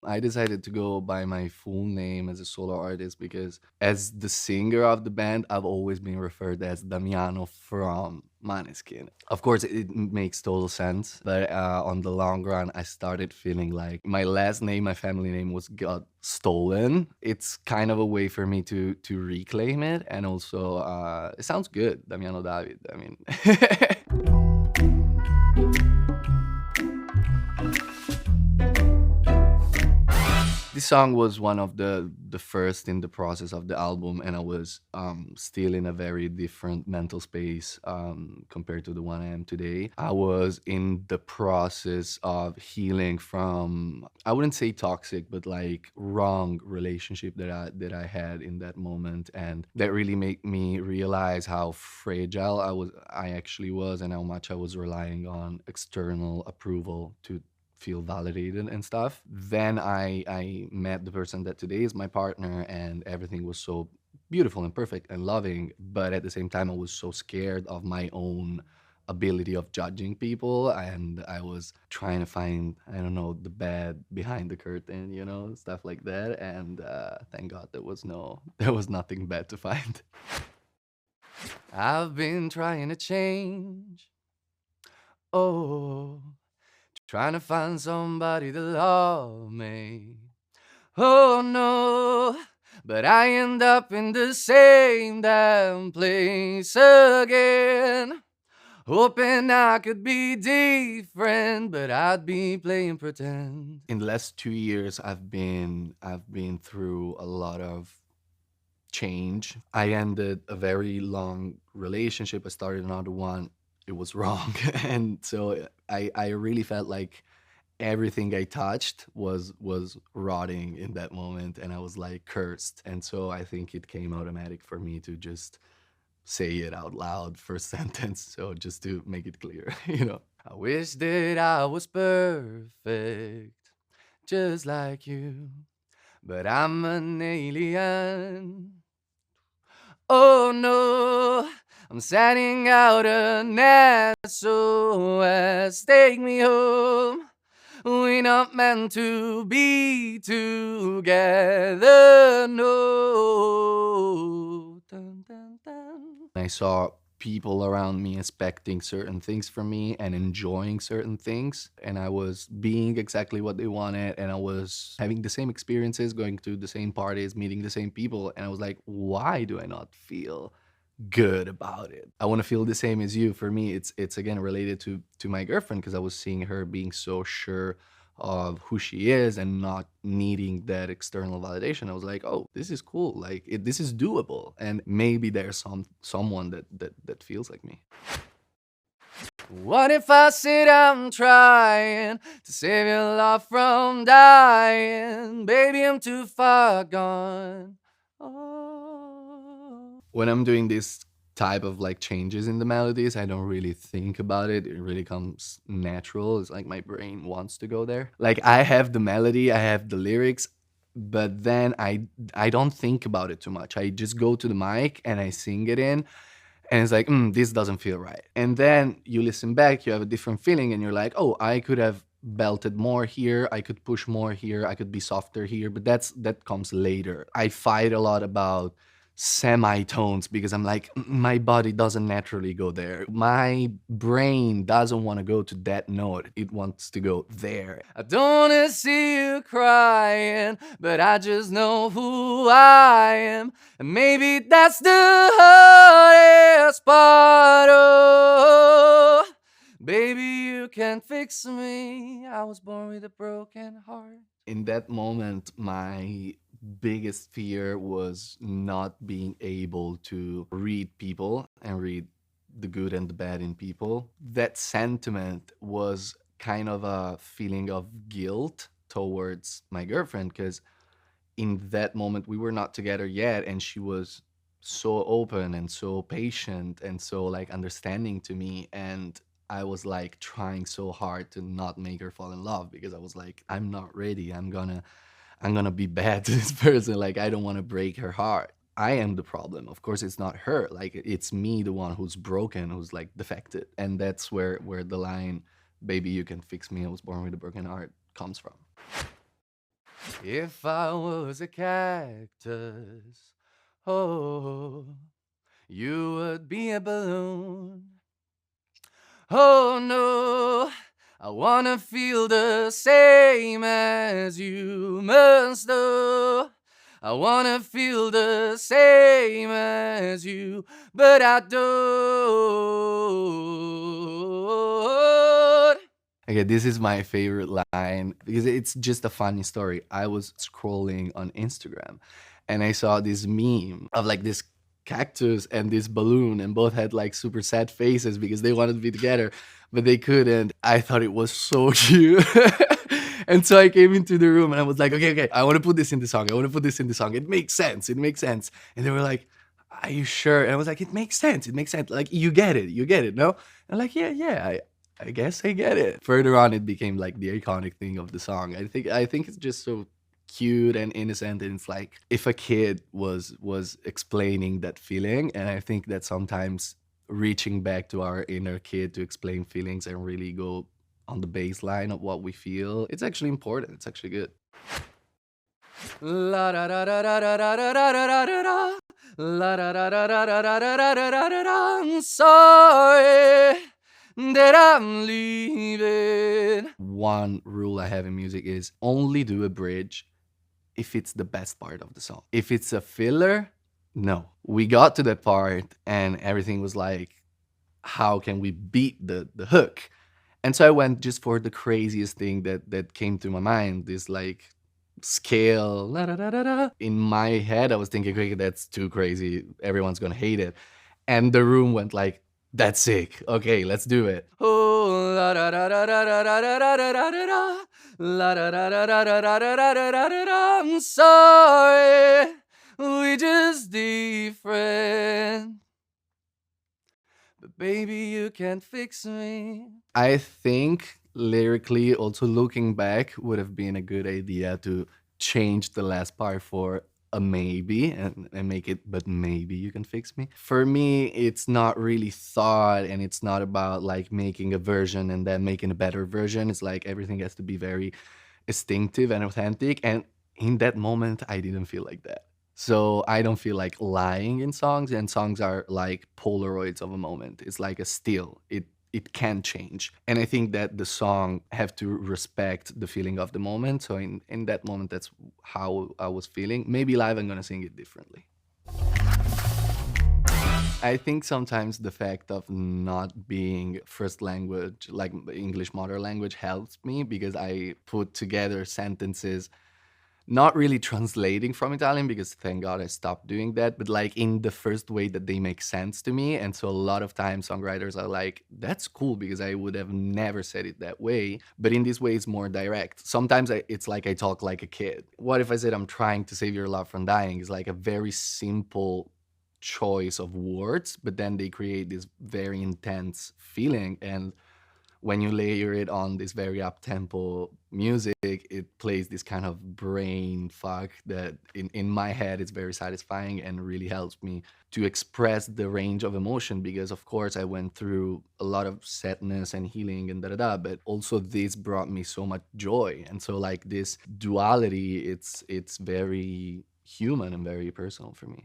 I decided to go by my full name as a solo artist because as the singer of the band, I've always been referred as Damiano from Maneskin. Of course, it makes total sense, but on the long run, I started feeling like my last name, my family name, was got stolen. It's kind of a way for me to reclaim it, and also it sounds good, Damiano David. I mean. This song was one of the first in the process of the album, and I was still in a very different mental space compared to the one I am today. I was in the process of healing from, I wouldn't say toxic, but like wrong relationship that I had in that moment, and that really made me realize how fragile I actually was, and how much I was relying on external approval to feel validated and stuff. Then I met the person that today is my partner, and everything was so beautiful and perfect and loving. But at the same time, I was so scared of my own ability of judging people, and I was trying to find, I don't know, the bad behind the curtain, stuff like that. And thank God there was no there was nothing bad to find. I've been trying to change. Oh, trying to find somebody to love me. Oh no, but I end up in the same damn place again. Hoping I could be different, but I'd be playing pretend. In the last 2 years, I've been through a lot of change. I ended a very long relationship. I started another one. It was wrong, and so I really felt like everything I touched was rotting in that moment, and I was like cursed. And so I think it came automatic for me to just say it out loud first sentence. So just to make it clear, I wish that I was perfect, just like you, but I'm an alien. Oh no, I'm sending out an SOS. Take me home. We're not meant to be together, no. Dun, dun, dun. I saw people around me expecting certain things from me and enjoying certain things, and I was being exactly what they wanted, and I was having the same experiences, going to the same parties, meeting the same people, and I was like, why do I not feel good about it? I want to feel the same as you. For me, it's again related to my girlfriend, because I was seeing her being so sure of who she is and not needing that external validation. I was like, oh, this is cool. Like this is doable, and maybe there's someone that feels like me. What if I said I'm trying to save your love from dying? Baby, I'm too far gone. Oh. When I'm doing this type of like changes in the melodies, I don't really think about it. It really comes natural. It's like my brain wants to go there. Like I have the melody, I have the lyrics, but then I don't think about it too much. I just go to the mic and I sing it in, and it's like, this doesn't feel right. And then you listen back, you have a different feeling, and you're like, oh, I could have belted more here, I could push more here, I could be softer here, but that comes later. I fight a lot about semitones because I'm like, my body doesn't naturally go there. My brain doesn't want to go to that note. It wants to go there. I don't want to see you crying, but I just know who I am. And maybe that's the hardest part. Oh, baby, you can fix me. I was born with a broken heart. In that moment, my biggest fear was not being able to read people and read the good and the bad in people. That sentiment was kind of a feeling of guilt towards my girlfriend, because in that moment we were not together yet, and she was so open and so patient and so like understanding to me, and I was like trying so hard to not make her fall in love, because I was like, I'm not ready. I'm gonna be bad to this person. Like, I don't want to break her heart. I am the problem. Of course, it's not her. Like, it's me, the one who's broken, who's like defected. And that's where the line, "Baby, you can fix me. I was born with a broken heart," comes from. If I was a cactus, oh, you would be a balloon. Oh no, I wanna feel the same as you must know. I wanna feel the same as you, but I don't. Okay, this is my favorite line because it's just a funny story. I was scrolling on Instagram and I saw this meme of like this cactus and this balloon, and both had like super sad faces because they wanted to be together, but they couldn't. I thought it was so cute. And so I came into the room and I was like, okay, okay, I want to put this in the song. I want to put this in the song. It makes sense. It makes sense. And they were like, are you sure? And I was like, it makes sense. It makes sense. Like, you get it. You get it. No? And I'm like, yeah, yeah, I guess I get it. Further on, it became like the iconic thing of the song. I think it's just so cute and innocent, and it's like if a kid was explaining that feeling. And I think that sometimes reaching back to our inner kid to explain feelings and really go on the baseline of what we feel, it's actually important. It's actually good. La da da da da da da da da da da da. La da da da da da da da da da da da da. I'm sorry that I'm leaving. One rule I have in music is only do a bridge if it's the best part of the song. If it's a filler, no. We got to that part and everything was like, how can we beat the hook? And so I went just for the craziest thing that came to my mind, this like scale. La, da, da, da, da. In my head, I was thinking, okay, that's too crazy. Everyone's gonna hate it. And the room went like, that's sick. Okay, let's do it. Oh, la da da da da da da da da da da da. La da da da da da da da da da da da da. I'm sorry, we just different. But baby, you can't fix me. I think lyrically, also looking back, would have been a good idea to change the last part for a maybe and make it, but maybe you can fix me. For me, it's not really thought, and it's not about like making a version and then making a better version. It's like everything has to be very instinctive and authentic. And in that moment, I didn't feel like that. So I don't feel like lying in songs, and songs are like Polaroids of a moment. It's like a still. It can change. And I think that the song have to respect the feeling of the moment. So in that moment, that's how I was feeling. Maybe live I'm gonna sing it differently. I think sometimes the fact of not being first language, like English mother language, helps me because I put together sentences not really translating from Italian, because thank God I stopped doing that, but like in the first way that they make sense to me. And so a lot of times songwriters are like, that's cool because I would have never said it that way. But in this way, it's more direct. Sometimes it's like I talk like a kid. What if I said I'm trying to save your love from dying? It's like a very simple choice of words, but then they create this very intense feeling. And when you layer it on this very up tempo music, it plays this kind of brain fuck that in my head it's very satisfying and really helps me to express the range of emotion. Because of course I went through a lot of sadness and healing and da da da, but also this brought me so much joy. And so like this duality, it's very human and very personal for me.